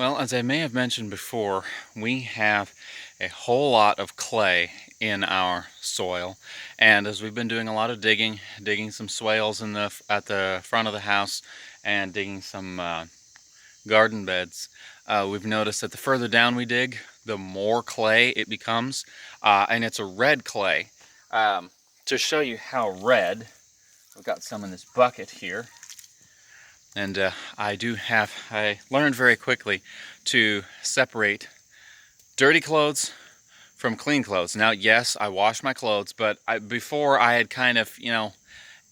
Well, as I may have mentioned before, we have a whole lot of clay in our soil, and as we've been doing a lot of digging some swales at the front of the house, and digging some garden beds, we've noticed that the further down we dig, the more clay it becomes, and it's a red clay. To show you how red, I've got some in this bucket here. And I learned very quickly to separate dirty clothes from clean clothes. Now, yes, I wash my clothes, but before I had kind of,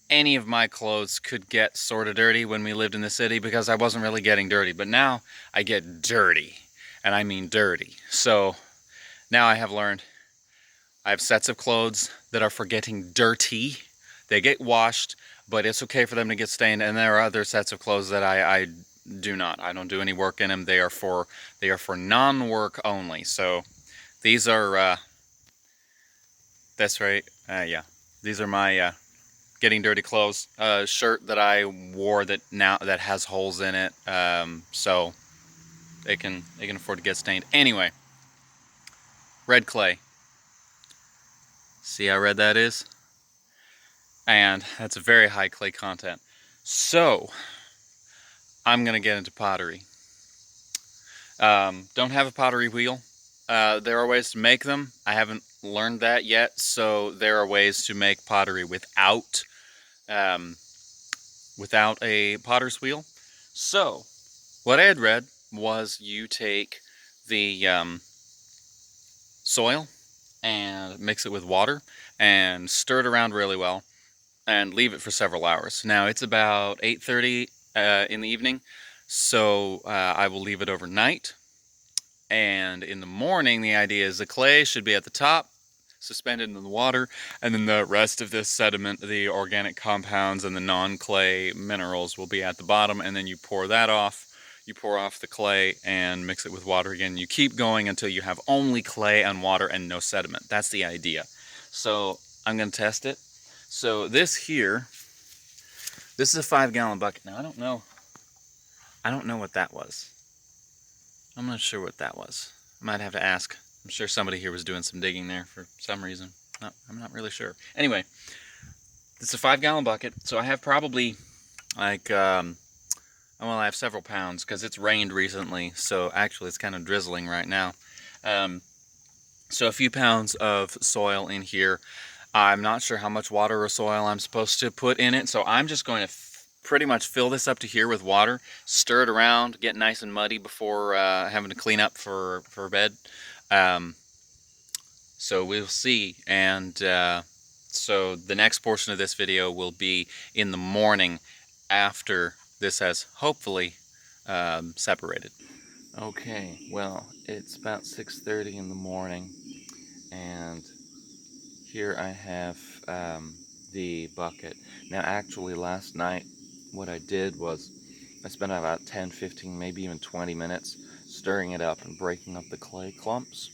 any of my clothes could get sort of dirty when we lived in the city because I wasn't really getting dirty. But now I get dirty, and I mean dirty. So now I have learned I have sets of clothes that are for getting dirty. They get washed, but it's okay for them to get stained. And there are other sets of clothes that I do not. I don't do any work in them. They are for non-work only. So these are that's right. Yeah, these are my getting dirty clothes. Shirt that I wore that has holes in it, so they can afford to get stained. Anyway, red clay. See how red that is? And that's a very high clay content. So I'm gonna get into pottery. Don't have a pottery wheel. There are ways to make them. I haven't learned that yet, so there are ways to make pottery um, without a potter's wheel. So what I had read was you take the soil and mix it with water and stir it around really well and leave it for several hours. Now it's about 8:30 in the evening, so I will leave it overnight. And in the morning, the idea is the clay should be at the top, suspended in the water, and then the rest of this sediment, the organic compounds and the non-clay minerals, will be at the bottom. And then you pour that off. You pour off the clay and mix it with water again. You keep going until you have only clay and water and no sediment. That's the idea. So I'm going to test it. So this is a 5-gallon bucket. Now I don't know what that was. I'm not sure what that was. I might have to ask. I'm sure somebody here was doing some digging there for some reason. No, I'm not really sure. Anyway, it's a 5-gallon bucket, so I have probably like, well, I have several pounds because it's rained recently, so actually it's kind of drizzling right now. So a few pounds of soil in here. I'm not sure how much water or soil I'm supposed to put in it, so I'm just going to pretty much fill this up to here with water, stir it around, get nice and muddy before having to clean up for bed. So we'll see, and so the next portion of this video will be in the morning after this has hopefully separated. Okay, well, it's about 6:30 in the morning, and here I have the bucket. Now actually last night what I did was I spent about 10, 15, maybe even 20 minutes stirring it up and breaking up the clay clumps.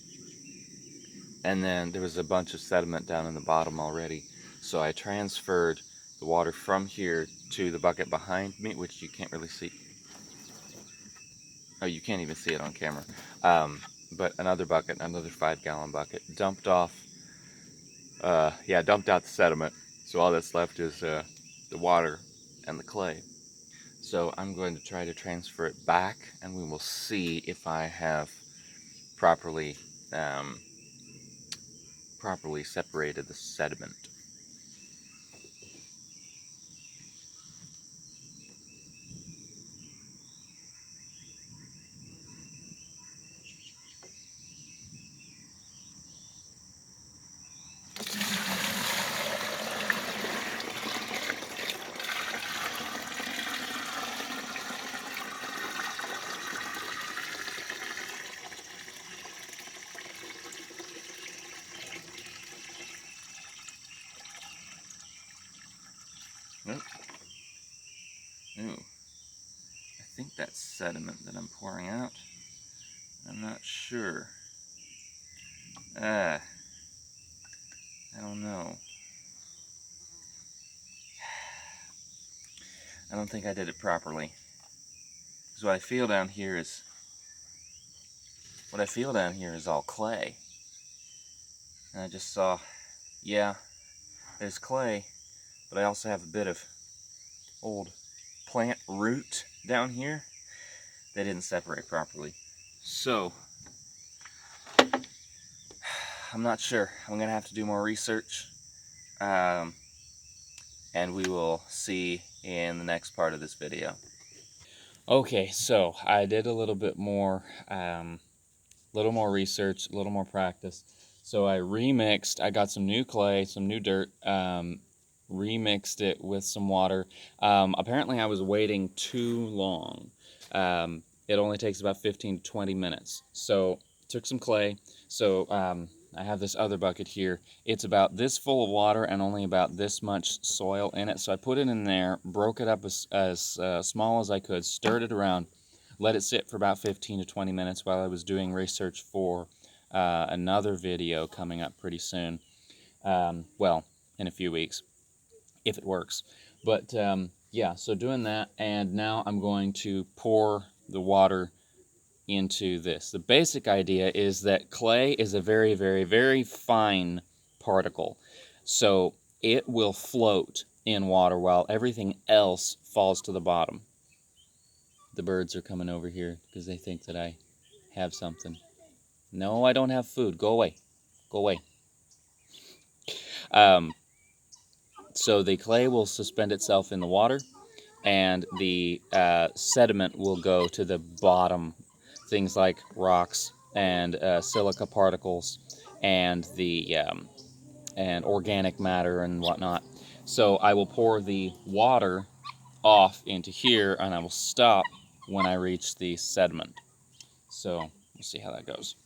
And then there was a bunch of sediment down in the bottom already. So I transferred the water from here to the bucket behind me, which you can't really see. Oh, you can't even see it on camera. But another bucket, another 5-gallon bucket, dumped out the sediment. So all that's left is the water and the clay. So I'm going to try to transfer it back, and we will see if I have properly separated the sediment. Nope. Ooh. I think that's sediment that I'm pouring out. I'm not sure. I don't know. I don't think I did it properly. Because what I feel down here is what I feel down here is all clay. And I just saw, yeah, there's clay, but I also have a bit of old plant root down here that didn't separate properly. So, I'm not sure. I'm gonna have to do more research. And we will see in the next part of this video. Okay, so I did a little more research, a little more practice. So I remixed. I got some new clay, some new dirt. Remixed it with some water. Apparently, I was waiting too long. It only takes about 15 to 20 minutes. So took some clay. So I have this other bucket here. It's about this full of water and only about this much soil in it. So I put it in there, broke it up as small as I could, stirred it around, let it sit for about 15 to 20 minutes while I was doing research for another video coming up pretty soon. Well, in a few weeks, if it works. But yeah, so doing that, and now I'm going to pour the water into this. The basic idea is that clay is a very, very, very fine particle. So it will float in water while everything else falls to the bottom. The birds are coming over here because they think that I have something. No, I don't have food. Go away. Go away. So the clay will suspend itself in the water, and the sediment will go to the bottom. Things like rocks and silica particles and the and organic matter and whatnot. So I will pour the water off into here, and I will stop when I reach the sediment. So we'll see how that goes.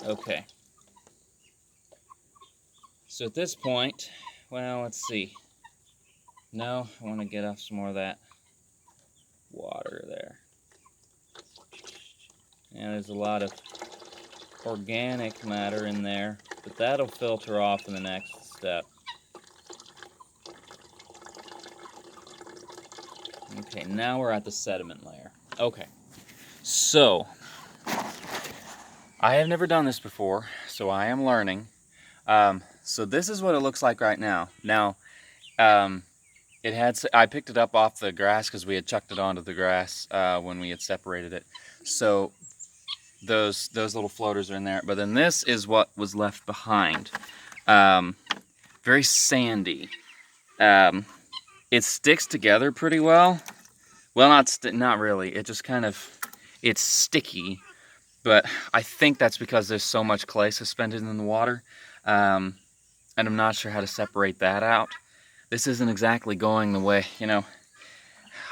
Okay. So at this point, well, let's see. No, I want to get off some more of that water there. And there's a lot of organic matter in there, but that'll filter off in the next step. Okay, now we're at the sediment layer. Okay, so I have never done this before, so I am learning. So this is what it looks like right now. Now, I picked it up off the grass because we had chucked it onto the grass when we had separated it. So those little floaters are in there. But then this is what was left behind. Very sandy. It sticks together pretty well. Well, not really. It just kind of, it's sticky. But I think that's because there's so much clay suspended in the water. And I'm not sure how to separate that out. This isn't exactly going the way,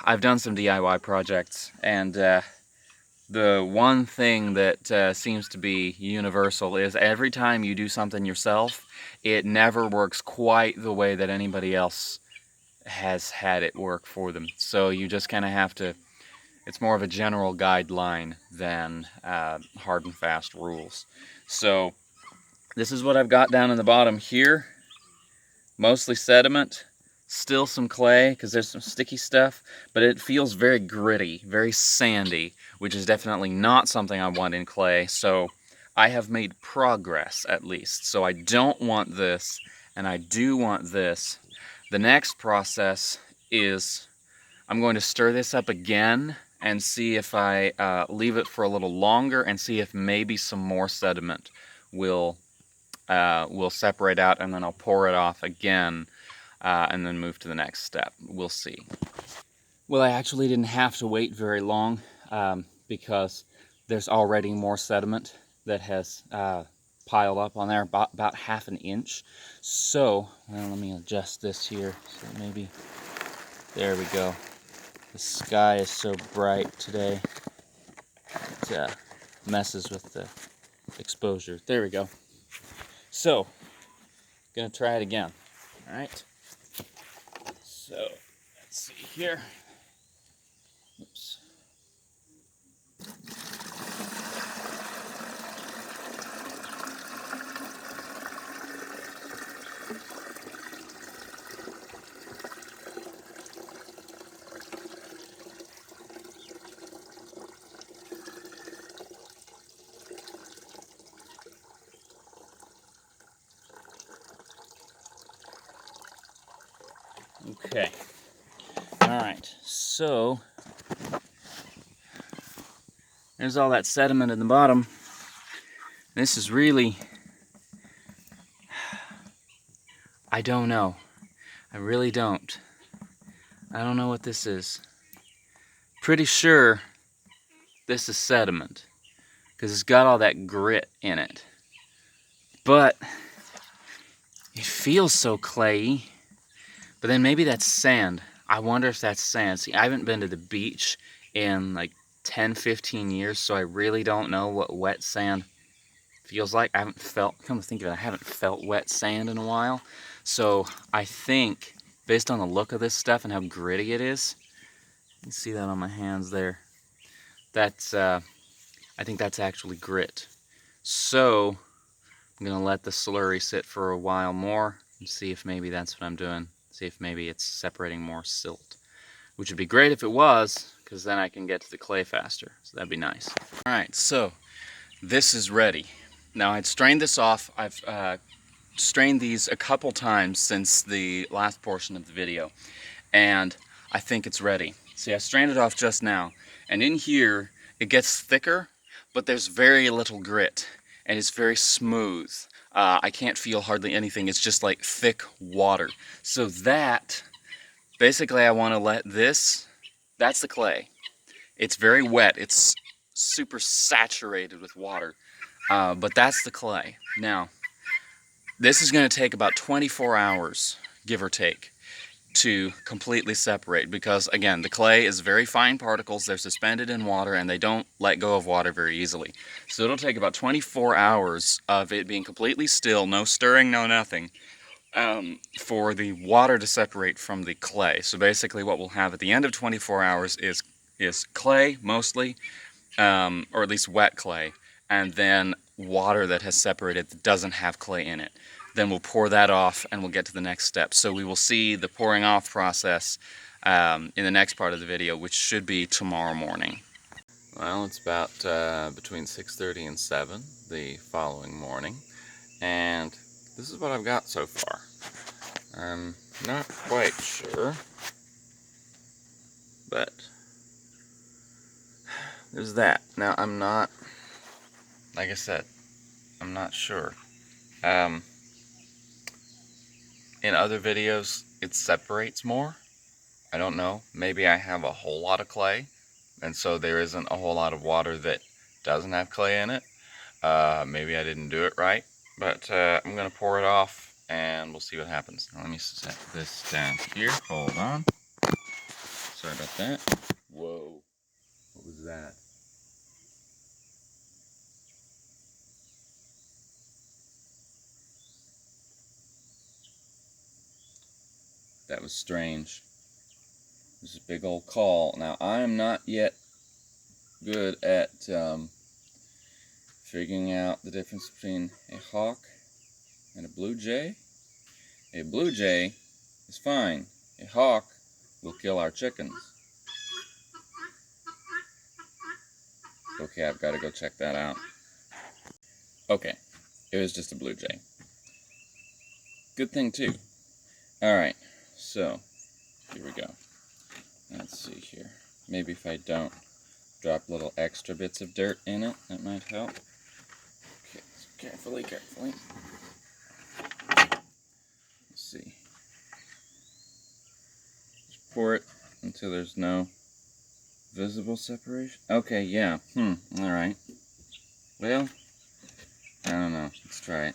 I've done some DIY projects, and the one thing that seems to be universal is every time you do something yourself, it never works quite the way that anybody else has had it work for them. So you just kind of have to, it's more of a general guideline than hard and fast rules. So this is what I've got down in the bottom here. Mostly sediment, still some clay because there's some sticky stuff, but it feels very gritty, very sandy, which is definitely not something I want in clay. So I have made progress, at least. So I don't want this, and I do want this. The next process is I'm going to stir this up again and see if I leave it for a little longer and see if maybe some more sediment will separate out, and then I'll pour it off again and then move to the next step. We'll see. Well, I actually didn't have to wait very long because there's already more sediment that has piled up on there, about half an inch. So, well, let me adjust this here. So maybe, there we go. The sky is so bright today, it messes with the exposure. There we go. So, gonna try it again. All right. So, let's see here. Oops. Okay. All right. So, there's all that sediment in the bottom. This is really, I don't know. I really don't. I don't know what this is. Pretty sure this is sediment because it's got all that grit in it. But it feels so clayey. But then maybe that's sand. I wonder if that's sand. See, I haven't been to the beach in like 10, 15 years, so I really don't know what wet sand feels like. I haven't felt, come to think of it, I haven't felt wet sand in a while. So I think, based on the look of this stuff and how gritty it is, you can see that on my hands there. That's, I think that's actually grit. So I'm gonna let the slurry sit for a while more and see if maybe that's what I'm doing. See if maybe it's separating more silt, which would be great if it was, because then I can get to the clay faster. So that'd be nice. All right, so this is ready. Now I'd strained this off. I've strained these a couple times since the last portion of the video, and I think it's ready. See, I strained it off just now, and in here it gets thicker, but there's very little grit, and it's very smooth. I can't feel hardly anything. It's just like thick water. So that, basically I want to let this, that's the clay. It's very wet. It's super saturated with water, but that's the clay. Now, this is going to take about 24 hours, give or take, to completely separate because, again, the clay is very fine particles. They're suspended in water and they don't let go of water very easily. So it'll take about 24 hours of it being completely still, no stirring, no nothing, for the water to separate from the clay. So basically what we'll have at the end of 24 hours is clay, mostly, or at least wet clay, and then water that has separated that doesn't have clay in it. Then we'll pour that off and we'll get to the next step. So we will see the pouring off process in the next part of the video, which should be tomorrow morning. Well, it's about between 6:30 and 7 the following morning, and this is what I've got so far. I'm not quite sure, but there's that. Now, I'm not, like I said, I'm not sure. In other videos, it separates more. I don't know. Maybe I have a whole lot of clay, and so there isn't a whole lot of water that doesn't have clay in it. Maybe I didn't do it right, but I'm going to pour it off, and we'll see what happens. Now, let me set this down here. Hold on. Sorry about that. Whoa. What was that? That was strange. There's a big old call. Now, I am not yet good at figuring out the difference between a hawk and a blue jay. A blue jay is fine. A hawk will kill our chickens. Okay, I've got to go check that out. Okay, it was just a blue jay. Good thing too. Alright, so here we go. Let's see here. Maybe if I don't drop little extra bits of dirt in it, that might help. Okay, so carefully. Let's see. Just pour it until there's no visible separation. Okay, yeah. Alright. Well, I don't know. Let's try it.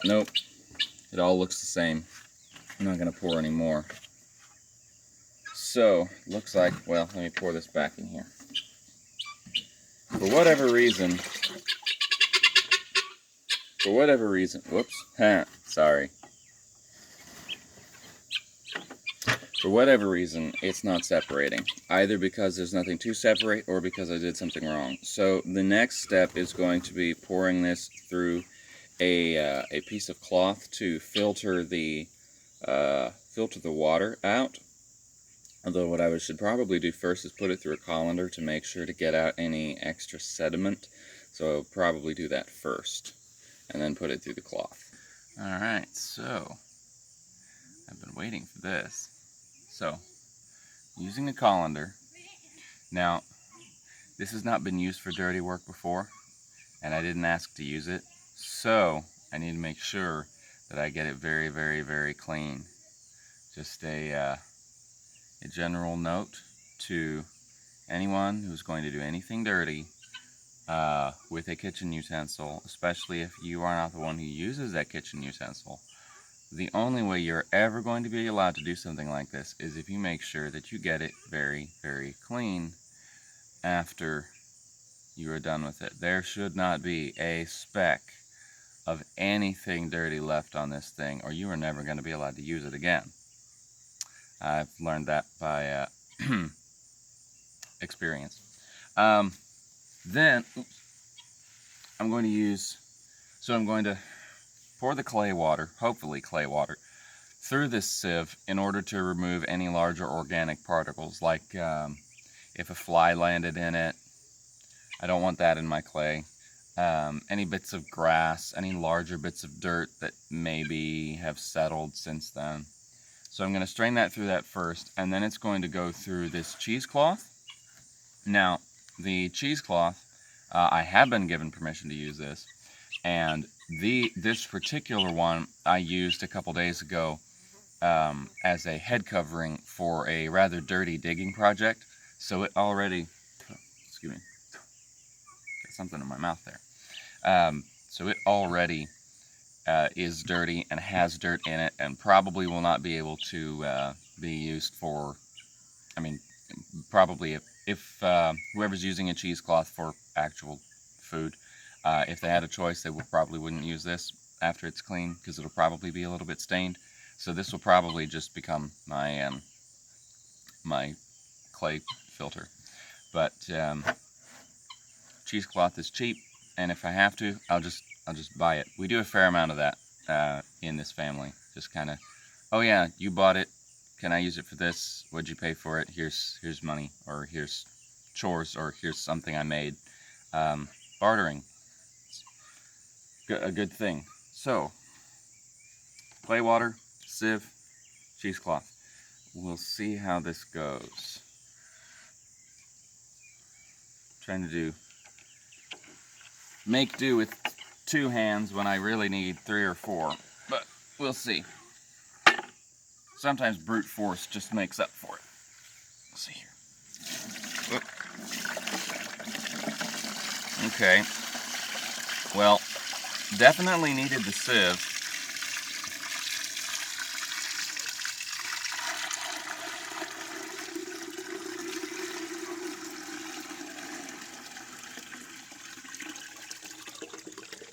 Nope. It all looks the same. I'm not going to pour any more. So, looks like, well, let me pour this back in here. For whatever reason, whoops, sorry. For whatever reason, it's not separating. Either because there's nothing to separate or because I did something wrong. So the next step is going to be pouring this through a piece of cloth to filter the water out. Although what I should probably do first is put it through a colander to make sure to get out any extra sediment. So I'll probably do that first and then put it through the cloth. Alright, so I've been waiting for this. So, using the colander. Now, this has not been used for dirty work before, and I didn't ask to use it, so I need to make sure that I get it very, very, very clean. Just a general note to anyone who's going to do anything dirty with a kitchen utensil, especially if you are not the one who uses that kitchen utensil. The only way you're ever going to be allowed to do something like this is if you make sure that you get it very, very clean after you are done with it. There should not be a speck of anything dirty left on this thing, or you are never going to be allowed to use it again. I've learned that by experience. Then I'm going to pour the clay water, hopefully clay water, through this sieve in order to remove any larger organic particles, like if a fly landed in it. I don't want that in my clay. Any bits of grass, any larger bits of dirt that maybe have settled since then. So I'm going to strain that through that first, and then it's going to go through this cheesecloth. Now, the cheesecloth, I have been given permission to use this, and this particular one I used a couple days ago as a head covering for a rather dirty digging project. So it already, excuse me, got something in my mouth there. So it already is dirty and has dirt in it, and probably will not be able to be used for, I mean, probably if whoever's using a cheesecloth for actual food, if they had a choice, they probably wouldn't use this after it's clean, because it'll probably be a little bit stained. So this will probably just become my my clay filter. But cheesecloth is cheap, and if I have to, I'll just buy it. We do a fair amount of that in this family. Just kind of, oh yeah, you bought it. Can I use it for this? What'd you pay for it? Here's money, or here's chores, or here's something I made. Bartering, a good thing. So, clay water, sieve, cheesecloth. We'll see how this goes. Trying to make do with 2 hands when I really need 3 or 4, but we'll see. Sometimes brute force just makes up for it. Let's see here. Okay. Well, definitely needed the sieve.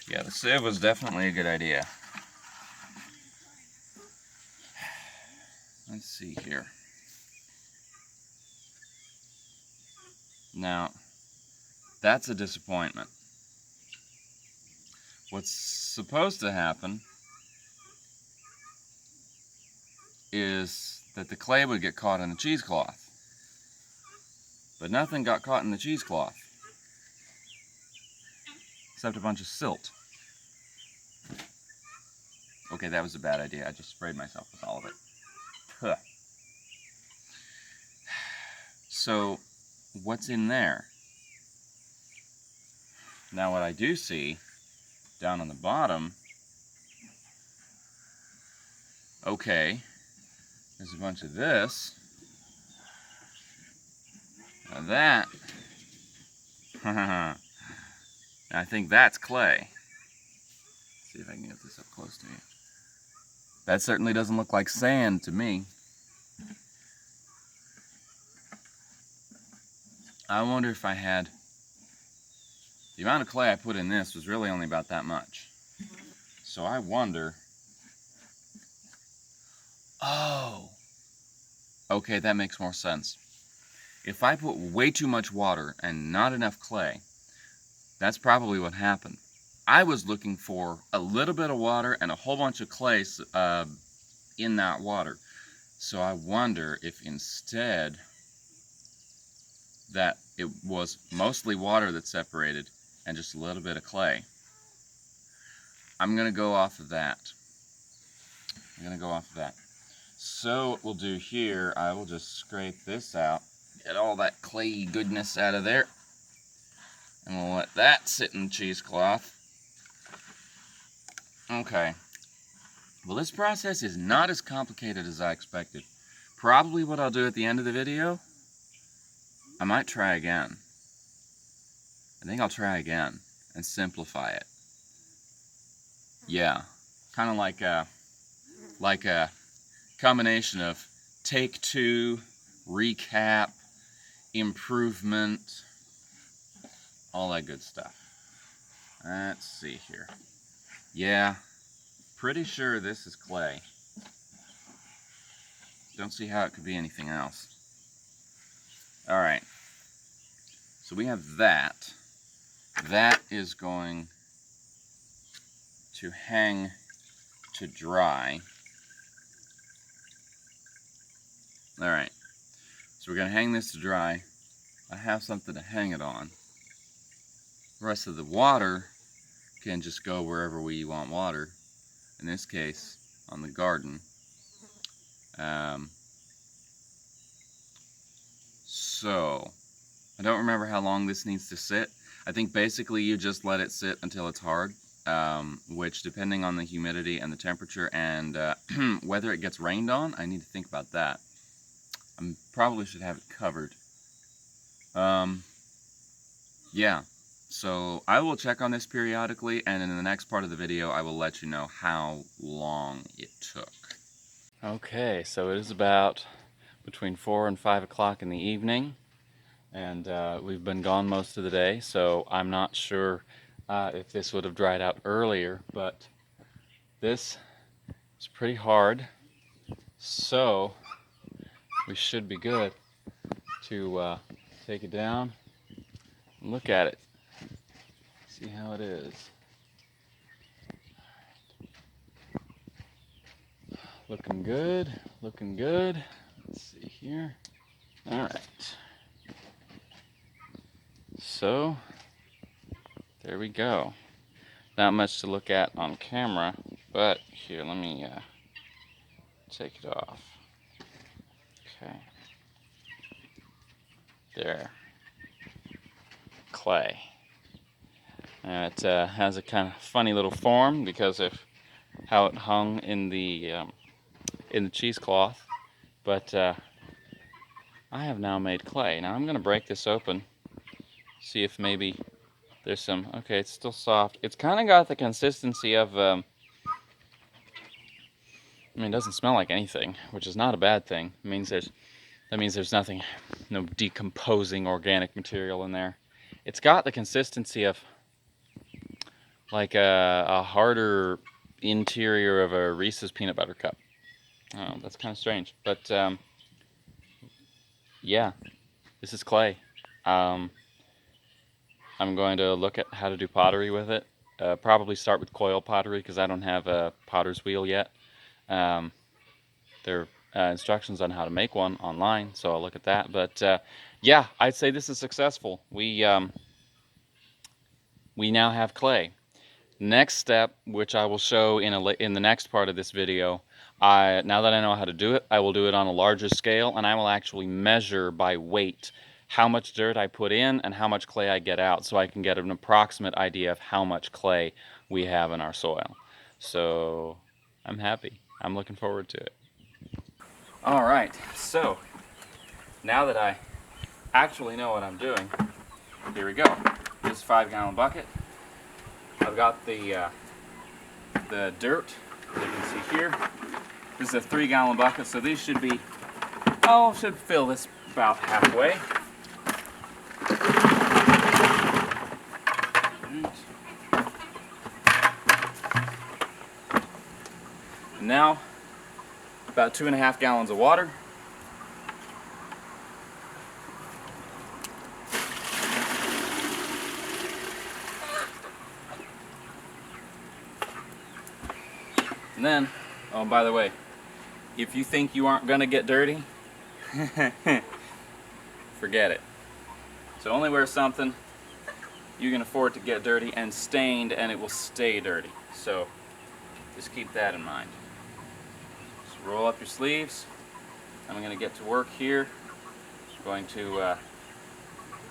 Yeah, the sieve was definitely a good idea. Let's see here. Now, that's a disappointment. What's supposed to happen is that the clay would get caught in the cheesecloth. But nothing got caught in the cheesecloth, except a bunch of silt. Okay, that was a bad idea. I just sprayed myself with all of it. Huh. So, what's in there? Now what I do see, down on the bottom, okay, there's a bunch of this. Now that, I think that's clay. Let's see if I can get this up close to you. That certainly doesn't look like sand to me. I wonder if I had, the amount of clay I put in this was really only about that much. So I wonder, oh, okay, that makes more sense. If I put way too much water and not enough clay, that's probably what happened. I was looking for a little bit of water and a whole bunch of clay in that water. So I wonder if instead that it was mostly water that separated and just a little bit of clay. I'm going to go off of that. So what we'll do here, I will just scrape this out, get all that clayy goodness out of there, and we'll let that sit in the cheesecloth. Okay. Well, this process is not as complicated as I expected. Probably what I'll do at the end of the video, I might try again. I think I'll try again and simplify it. Yeah, kind of like a combination of take two, recap, improvement, all that good stuff. Let's see here. Yeah, pretty sure this is clay. Don't see how it could be anything else. All right, so we have that. That is going to hang to dry. All right, so we're gonna hang this to dry. I have something to hang it on. The rest of the water can just go wherever we want water. In this case, on the garden. So, I don't remember how long this needs to sit. I think basically you just let it sit until it's hard, which depending on the humidity and the temperature and whether it gets rained on, I need to think about that. I probably should have it covered. Yeah, so I will check on this periodically, and in the next part of the video I will let you know how long it took. Okay, so it is about between 4 and 5 o'clock in the evening, and we've been gone most of the day, so I'm not sure if this would have dried out earlier, but this is pretty hard, so we should be good to take it down and look at it, see how it is. Looking good, looking good. Let's see here. All right. So, there we go. Not much to look at on camera, but here, let me take it off. Okay. There. Clay. It has a kind of funny little form because of how it hung in the cheesecloth, but I have now made clay. Now I'm going to break this open, see if maybe there's some. Okay, it's still soft. It's kind of got the consistency of I mean, it doesn't smell like anything, which is not a bad thing. It means that means there's nothing, no decomposing organic material in there. It's got the consistency of like a harder interior of a Reese's peanut butter cup. Oh, that's kind of strange, but yeah, this is clay. I'm going to look at how to do pottery with it. Probably start with coil pottery because I don't have a potter's wheel yet. There are instructions on how to make one online, so I'll look at that. But yeah, I'd say this is successful. We now have clay. Next step, which I will show in the next part of this video, now that I know how to do it, I will do it on a larger scale, and I will actually measure by weight how much dirt I put in and how much clay I get out, so I can get an approximate idea of how much clay we have in our soil. So I'm happy. I'm looking forward to it. All right, so now that I actually know what I'm doing, here we go. This 5-gallon bucket. I've got the dirt, as you can see here. This is a 3-gallon bucket, so these should be, should fill this about halfway. And now, about 2.5 gallons of water. And then, oh, by the way, if you think you aren't gonna get dirty, forget it. So only wear something you can afford to get dirty and stained, and it will stay dirty. So just keep that in mind. Just roll up your sleeves. I'm gonna get to work here. I'm going to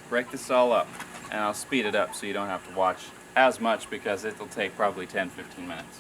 break this all up, and I'll speed it up so you don't have to watch as much because it'll take probably 10-15 minutes.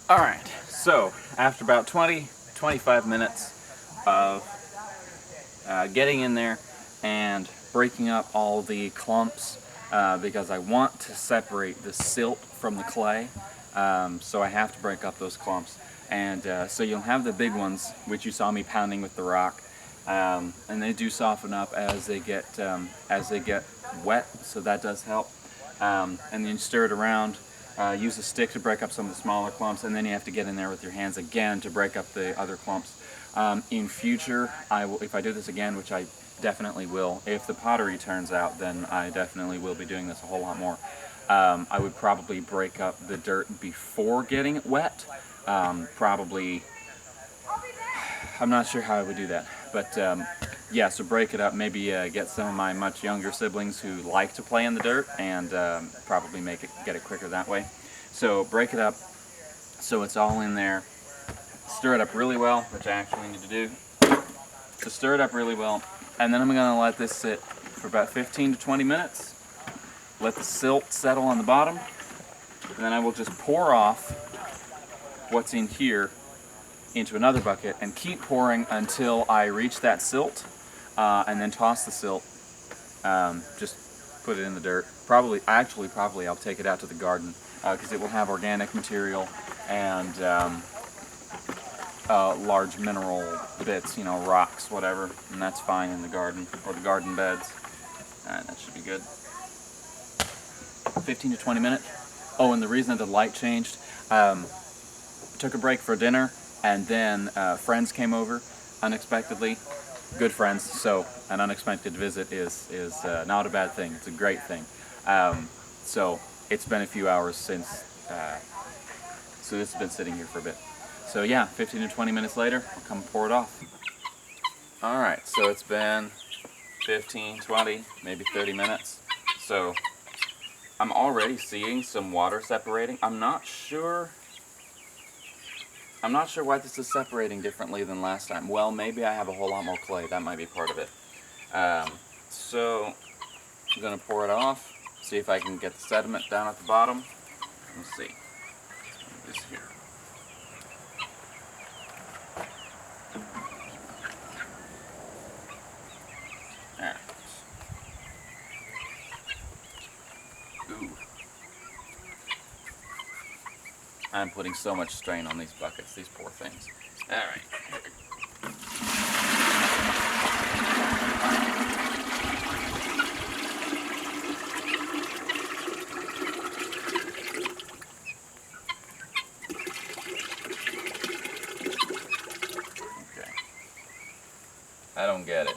Alright, so after about 20-25 minutes of getting in there and breaking up all the clumps because I want to separate the silt from the clay, so I have to break up those clumps. And so you'll have the big ones, which you saw me pounding with the rock, and they do soften up as they get wet, so that does help. And then you stir it around. Use a stick to break up some of the smaller clumps, and then you have to get in there with your hands again to break up the other clumps. In future, if I do this again, which I definitely will, if the pottery turns out, then I definitely will be doing this a whole lot more. I would probably break up the dirt before getting it wet. Probably, I'm not sure how I would do that, but yeah, so break it up, maybe get some of my much younger siblings who like to play in the dirt, and probably get it quicker that way. So break it up so it's all in there. Stir it up really well, which I actually need to do. So stir it up really well, and then I'm going to let this sit for about 15 to 20 minutes. Let the silt settle on the bottom, and then I will just pour off what's in here into another bucket and keep pouring until I reach that silt, and then toss the silt. Just put it in the dirt. Probably I'll take it out to the garden because it will have organic material and large mineral bits, rocks, whatever, and that's fine in the garden or the garden beds. That should be good. 15 to 20 minutes. Oh, and the reason the light changed, took a break for dinner, and then friends came over unexpectedly. Good friends, so an unexpected visit is not a bad thing. It's a great thing. So it's been a few hours since, so this has been sitting here for a bit. So yeah, 15 to 20 minutes later, I'll come pour it off. Alright, so it's been 15, 20, maybe 30 minutes. So I'm already seeing some water separating. I'm not sure why this is separating differently than last time. Well, maybe I have a whole lot more clay. That might be part of it. So I'm going to pour it off, see if I can get the sediment down at the bottom. Let's see. This here. There. Ooh. I'm putting so much strain on these buckets, these poor things. All right. Okay. I don't get it.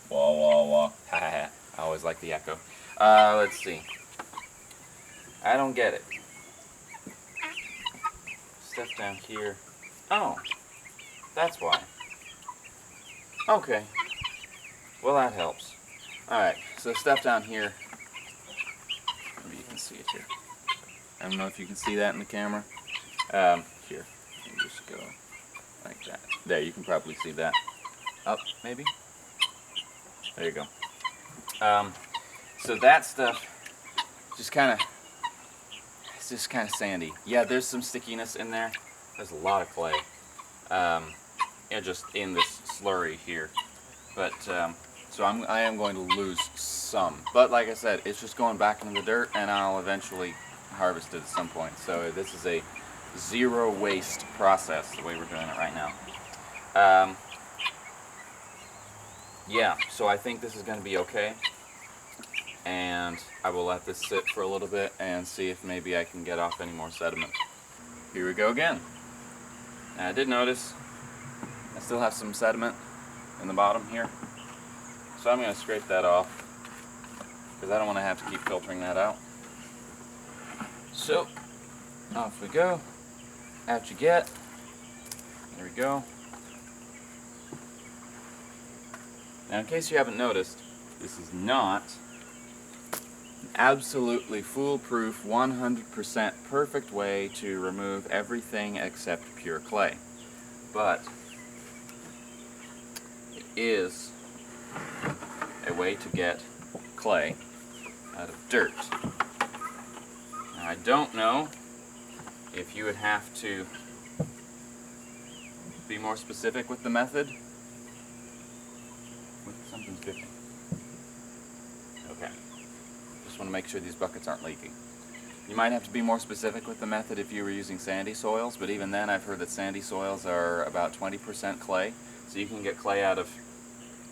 Wah, wah, wah. Ha ha ha. I always like the echo. Let's see. I don't get it. Stuff down here. Oh, that's why. Okay. Well, that helps. Alright, so stuff down here. Maybe you can see it here. I don't know if you can see that in the camera. Here. You just go like that. There, you can probably see that. Up, maybe? There you go. So that stuff just kind of, it's just kind of sandy. Yeah, there's some stickiness in there. There's a lot of clay. Just in this slurry here. But, so I am going to lose some. But like I said, it's just going back into the dirt, and I'll eventually harvest it at some point. So this is a zero waste process, the way we're doing it right now. Yeah, so I think this is going to be okay. And I will let this sit for a little bit and see if maybe I can get off any more sediment. Here we go again. Now, I did notice I still have some sediment in the bottom here. So I'm going to scrape that off because I don't want to have to keep filtering that out. So, off we go. Out you get. There we go. Now, in case you haven't noticed, this is not an absolutely foolproof, 100% perfect way to remove everything except pure clay. But it is a way to get clay out of dirt. Now, I don't know if you would have to be more specific with the method. Something's dripping. Okay. Just want to make sure these buckets aren't leaking. You might have to be more specific with the method if you were using sandy soils, but even then I've heard that sandy soils are about 20% clay, so you can get clay out of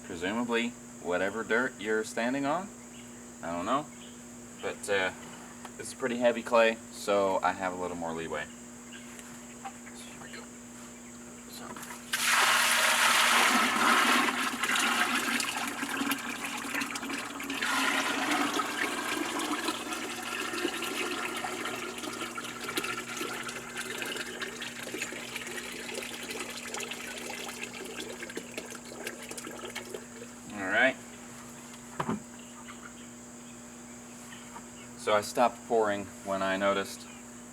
presumably whatever dirt you're standing on. I don't know. But this is pretty heavy clay, so I have a little more leeway. So here we go. Alright. So I stopped pouring when I noticed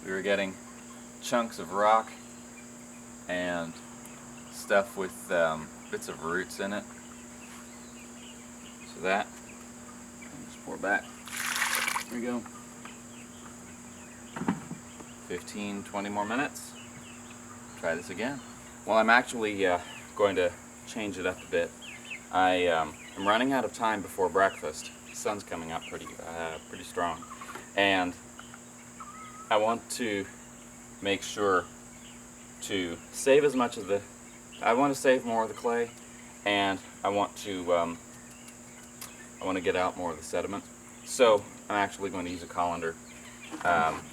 we were getting chunks of rock and stuff with bits of roots in it. So that, just pour back. Here we go. 15, 20 more minutes. Try this again. Well, I'm actually going to change it up a bit. I'm running out of time before breakfast. The sun's coming up pretty strong, and I want to make sure to save as much of the. I want to save more of the clay, and I want to get out more of the sediment. So I'm actually going to use a colander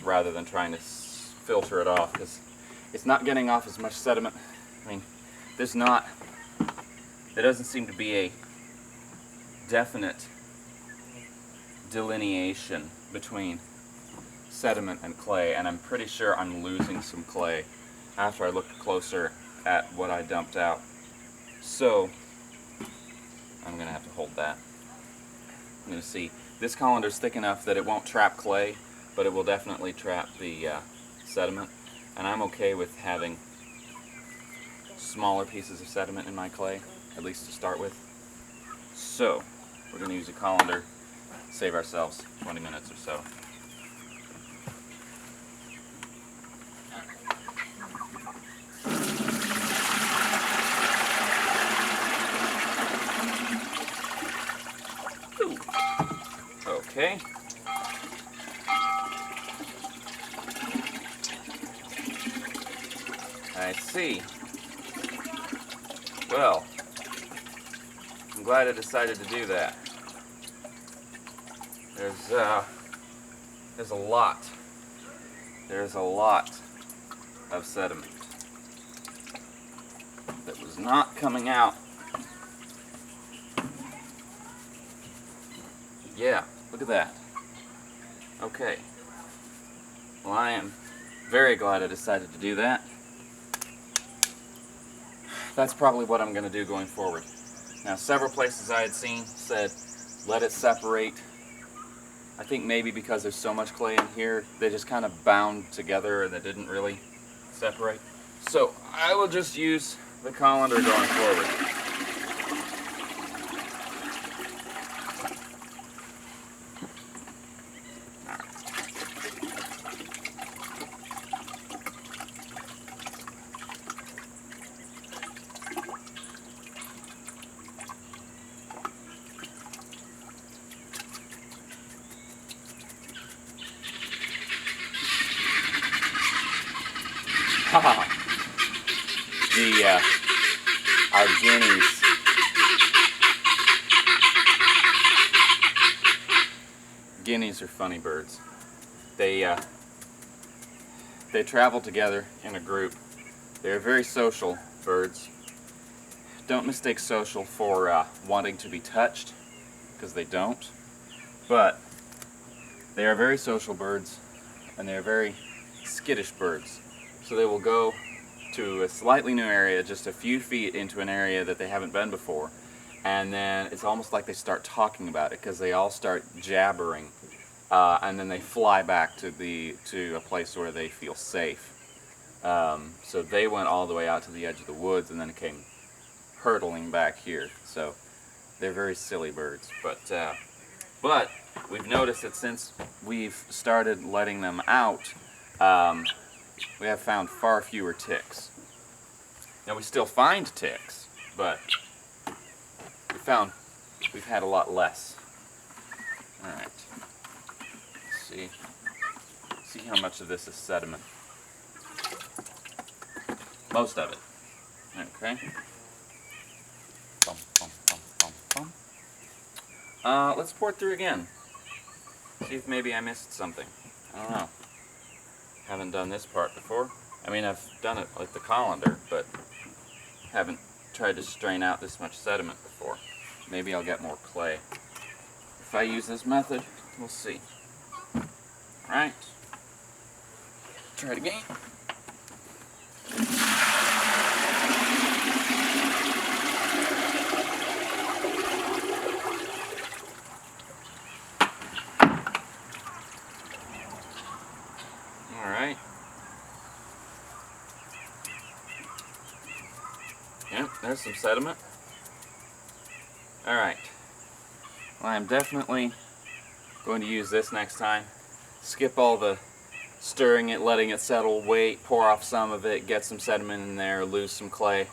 rather than trying to filter it off, because it's not getting off as much sediment. I mean, there doesn't seem to be a definite delineation between sediment and clay, and I'm pretty sure I'm losing some clay after I looked closer at what I dumped out. So I'm going to have to hold that. I'm going to see. This colander is thick enough that it won't trap clay, but it will definitely trap the sediment, and I'm okay with having smaller pieces of sediment in my clay, at least to start with. So we're going to use a colander, save ourselves 20 minutes or so. Okay. I see. Well, I'm glad I decided to do that. There's a lot. There's a lot of sediment that was not coming out. Yeah, look at that. Okay. Well, I am very glad I decided to do that. That's probably what I'm going to do going forward. Now, several places I had seen said, let it separate. I think maybe because there's so much clay in here, they just kind of bound together and they didn't really separate. So I will just use the colander going forward. Our guineas. Guineas are funny birds. They travel together in a group. They're very social birds. Don't mistake social for wanting to be touched, because they don't. But they are very social birds, and they are very skittish birds. So they will go to a slightly new area, just a few feet into an area that they haven't been before, and then it's almost like they start talking about it because they all start jabbering, and then they fly back to a place where they feel safe. So they went all the way out to the edge of the woods and then came hurtling back here. So they're very silly birds, but we've noticed that since we've started letting them out, we have found far fewer ticks. Now we still find ticks, but we've had a lot less. All right. Let's see how much of this is sediment. Most of it. Okay. Bum, bum, bum, bum, bum. Let's pour it through again. See if maybe I missed something. I don't know. Haven't done this part before. I mean, I've done it like the colander, but haven't tried to strain out this much sediment before. Maybe I'll get more clay. If I use this method, we'll see. Alright. Try it again. Alright. Yep, there's some sediment. Alright. Well, I'm definitely going to use this next time. Skip all the stirring it, letting it settle, wait, pour off some of it, get some sediment in there, lose some clay.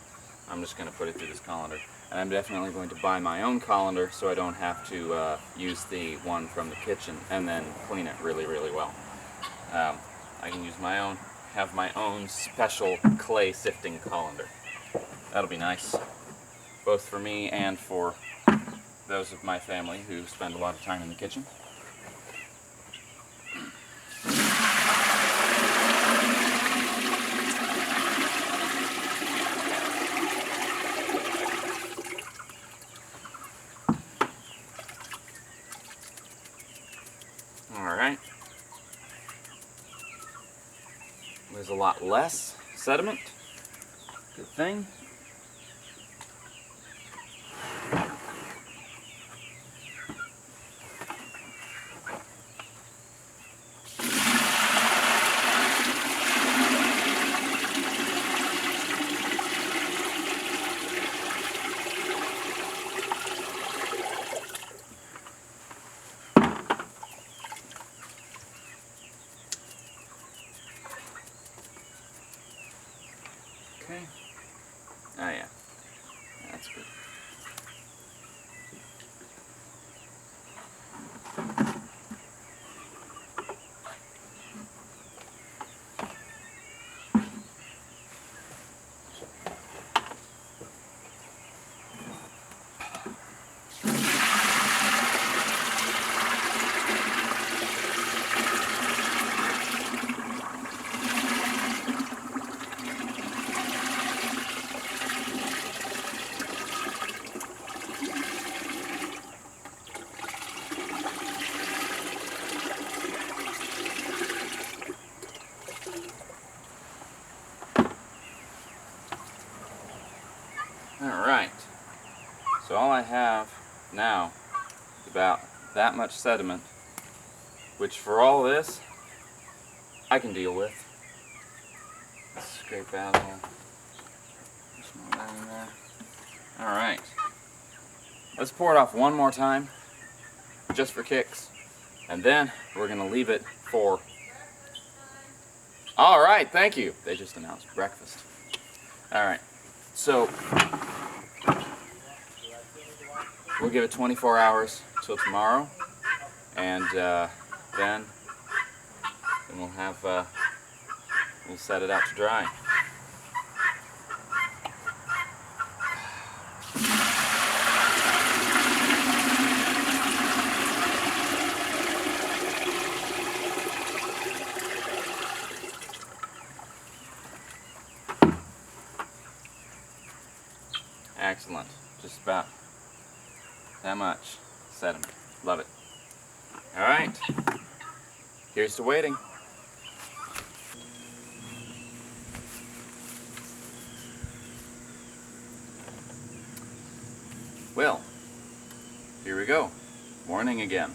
I'm just going to put it through this colander. And I'm definitely going to buy my own colander so I don't have to use the one from the kitchen and then clean it really, really well. I can use my own, have my own special clay sifting colander. That'll be nice, both for me and for those of my family who spend a lot of time in the kitchen. Alright. There's a lot less sediment. Good thing. Okay. Oh yeah. That's good. that much sediment, which for all this, I can deal with. Let's scrape out all. There's more of that in there. Alright. Let's pour it off one more time, just for kicks. And then we're going to leave it for... Alright, thank you. They just announced breakfast. Alright, so we'll give it 24 hours till tomorrow. And then we'll have, we'll set it out to dry. Excellent. Just about that much sediment. Love it. Alright. Here's to waiting. Well, here we go. Morning again.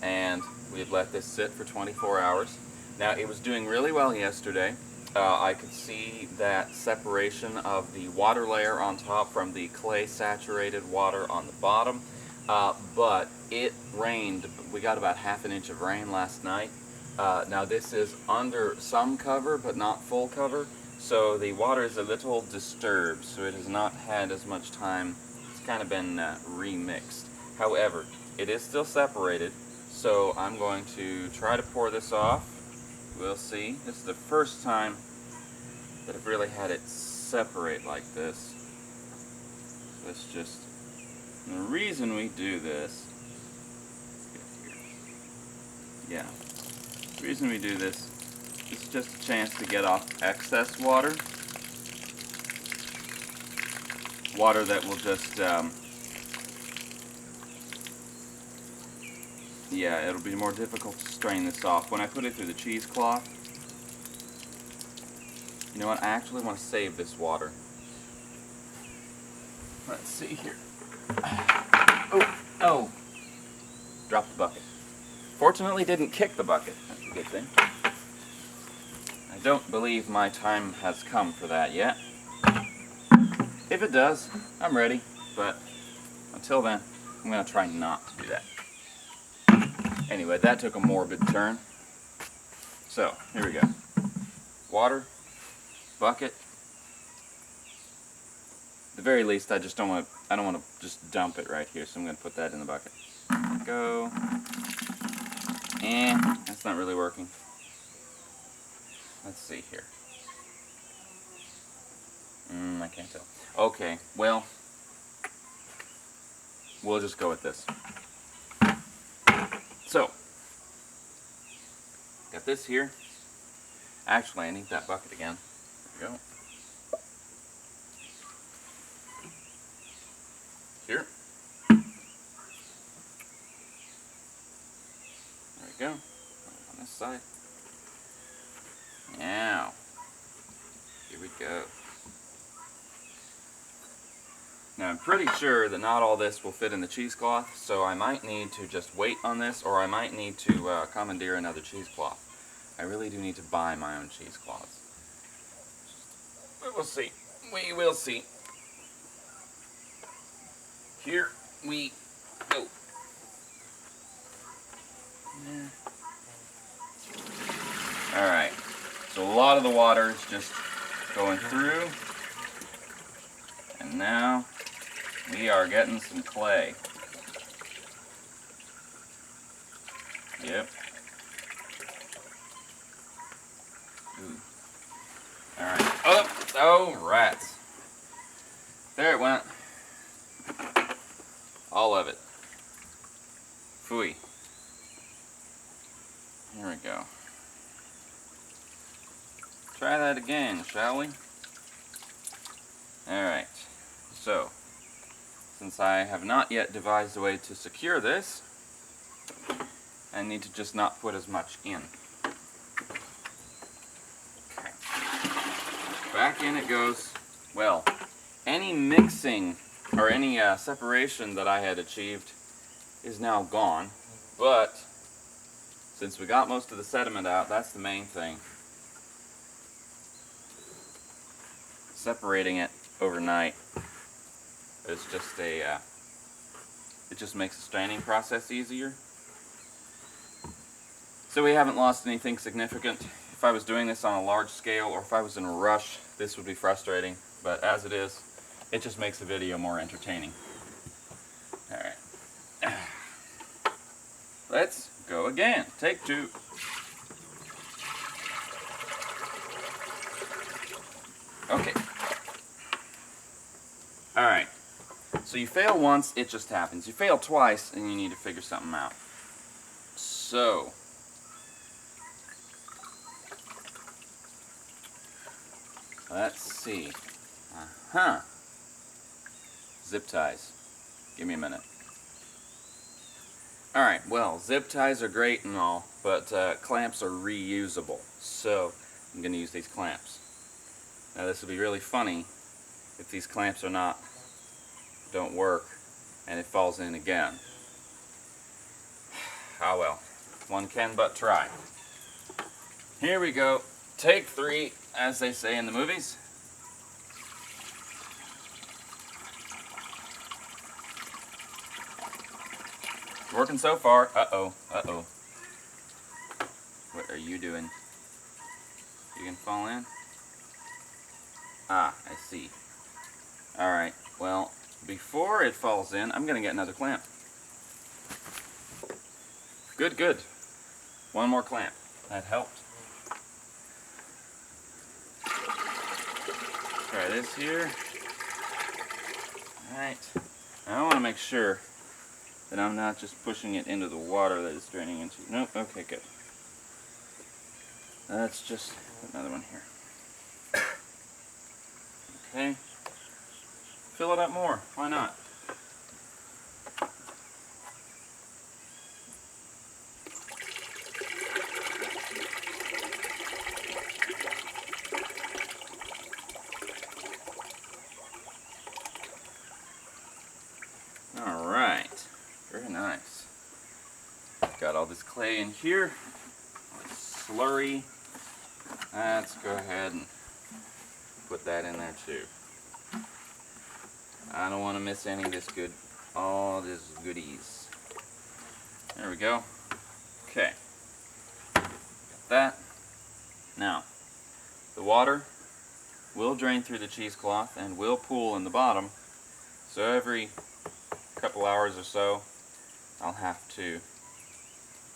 And we've let this sit for 24 hours. Now, it was doing really well yesterday. I could see that separation of the water layer on top from the clay saturated water on the bottom, but it rained. We got about half an inch of rain last night. Now this is under some cover but not full cover, so the water is a little disturbed, so it has not had as much time. It's kind of been remixed. However, it is still separated, so I'm going to try to pour this off. We'll see. This is the first time that I've really had it separate like this. Let's just, the reason we do this, yeah, the reason we do this is just a chance to get off excess water. Water that will just, yeah, it'll be more difficult to strain this off. When I put it through the cheesecloth, you know what, I actually want to save this water. Let's see here. Oh, dropped the bucket. Fortunately didn't kick the bucket, that's a good thing. I don't believe my time has come for that yet. If it does, I'm ready, but until then, I'm going to try not to do that. Anyway, that took a morbid turn. So, here we go. Water, bucket. At the very least, I don't want to just dump it right here, so I'm going to put that in the bucket. There we go. And that's not really working. Let's see here. I can't tell. Okay, well, we'll just go with this. So, got this here. Actually, I need that bucket again. There we go. Here. There we go. On this side. Now, here we go. Now I'm pretty sure that not all this will fit in the cheesecloth, so I might need to just wait on this, or I might need to commandeer another cheesecloth. I really do need to buy my own cheesecloths. But we'll see. We will see. Here we go. Alright, so a lot of the water is just going through, and now we are getting some clay. Yep. Ooh. Alright. Oh, rats. There it went. All of it. Phooey. Here we go. Try that again, shall we? Alright. So, since I have not yet devised a way to secure this, I need to just not put as much in. Okay. Back in it goes. Well, any mixing or any separation that I had achieved is now gone, but since we got most of the sediment out, that's the main thing. Separating it overnight is just it just makes the straining process easier. So we haven't lost anything significant. If I was doing this on a large scale or if I was in a rush, this would be frustrating, but as it is, it just makes the video more entertaining. Alright. Let's go again. Take 2. Okay. Alright. So you fail once, it just happens. You fail twice, and you need to figure something out. So, let's see. Zip ties. Give me a minute. Alright, well, zip ties are great and all, but clamps are reusable. So, I'm going to use these clamps. Now, this will be really funny if these clamps don't work and it falls in again. Ah well, one can but try. Here we go. Take 3, as they say in the movies. Working so far. Uh-oh, uh-oh. What are you doing? You gonna fall in? Ah, I see. Alright, well, before it falls in, I'm gonna get another clamp. Good, good. One more clamp. That helped. Try this here. Alright. I want to make sure that I'm not just pushing it into the water that it's draining into. Nope, okay, good. Let's just put another one here. Okay. Fill it up more. Why not? Alright. Very nice. Got all this clay in here. Slurry. Let's go ahead and put that in there too. I don't want to miss any of this all this goodies. There we go. Okay. Got that. Now, the water will drain through the cheesecloth and will pool in the bottom. So every couple hours or so, I'll have to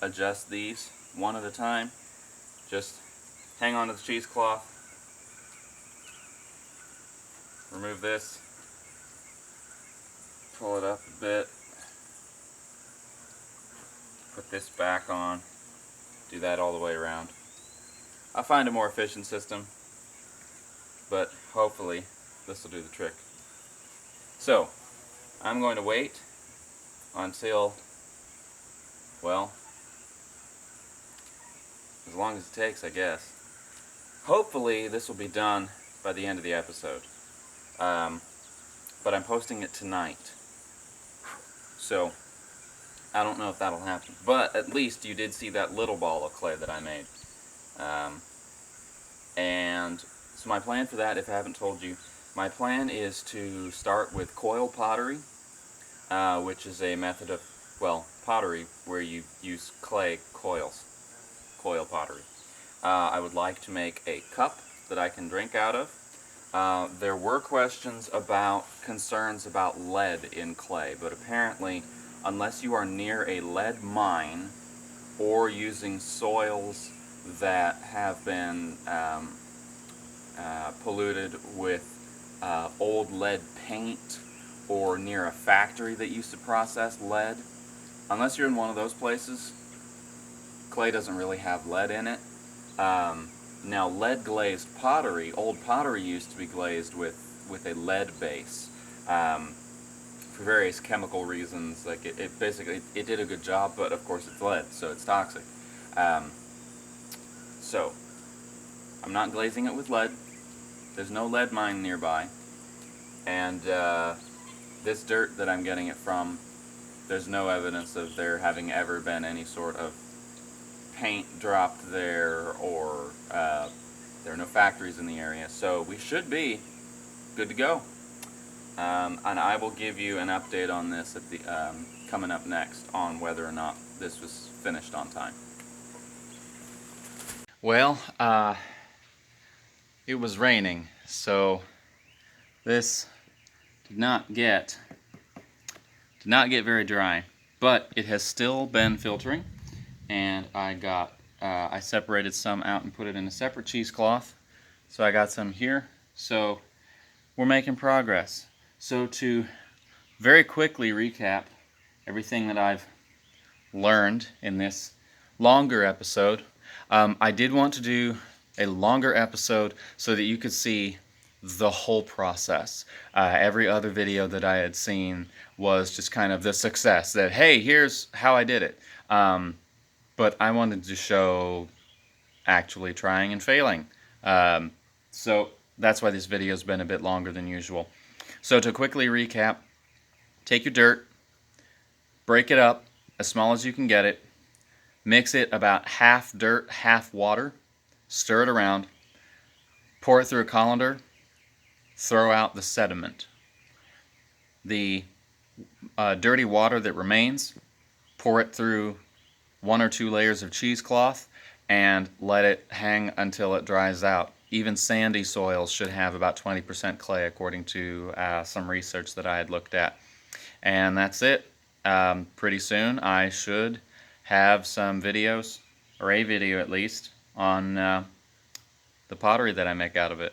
adjust these one at a time. Just hang on to the cheesecloth, remove this, pull it up a bit, put this back on, do that all the way around. I'll find a more efficient system, but hopefully this will do the trick. So, I'm going to wait until, well, as long as it takes, I guess. Hopefully this will be done by the end of the episode. But I'm posting it tonight. So, I don't know if that'll happen. But at least you did see that little ball of clay that I made. And so my plan for that, if I haven't told you, my plan is to start with coil pottery, which is a method of, well, pottery where you use clay coils. Coil pottery. I would like to make a cup that I can drink out of. There were concerns about lead in clay, but apparently, unless you are near a lead mine or using soils that have been polluted with old lead paint or near a factory that used to process lead, unless you're in one of those places, clay doesn't really have lead in it. Now, lead glazed pottery, old pottery used to be glazed with a lead base for various chemical reasons. Like it basically did a good job, but of course it's lead, so it's toxic. So I'm not glazing it with lead. There's no lead mine nearby, and this dirt that I'm getting it from there's no evidence of there having ever been any sort of paint dropped there, or there are no factories in the area, so we should be good to go. And I will give you an update on this at the coming up next on whether or not this was finished on time. Well, it was raining, so this did not get very dry, but it has still been filtering, and I separated some out and put it in a separate cheesecloth. So I got some here. So we're making progress. So to very quickly recap everything that I've learned in this longer episode, I did want to do a longer episode so that you could see the whole process. Every other video that I had seen was just kind of the success that, hey, here's how I did it. But I wanted to show actually trying and failing. So that's why this video has been a bit longer than usual. So to quickly recap, take your dirt, break it up as small as you can get it, mix it about half dirt, half water, stir it around, pour it through a colander, throw out the sediment. The dirty water that remains, pour it through 1 or 2 layers of cheesecloth and let it hang until it dries out. Even sandy soils should have about 20% clay, according to some research that I had looked at. And that's it. Pretty soon I should have some videos, or a video at least, on the pottery that I make out of it.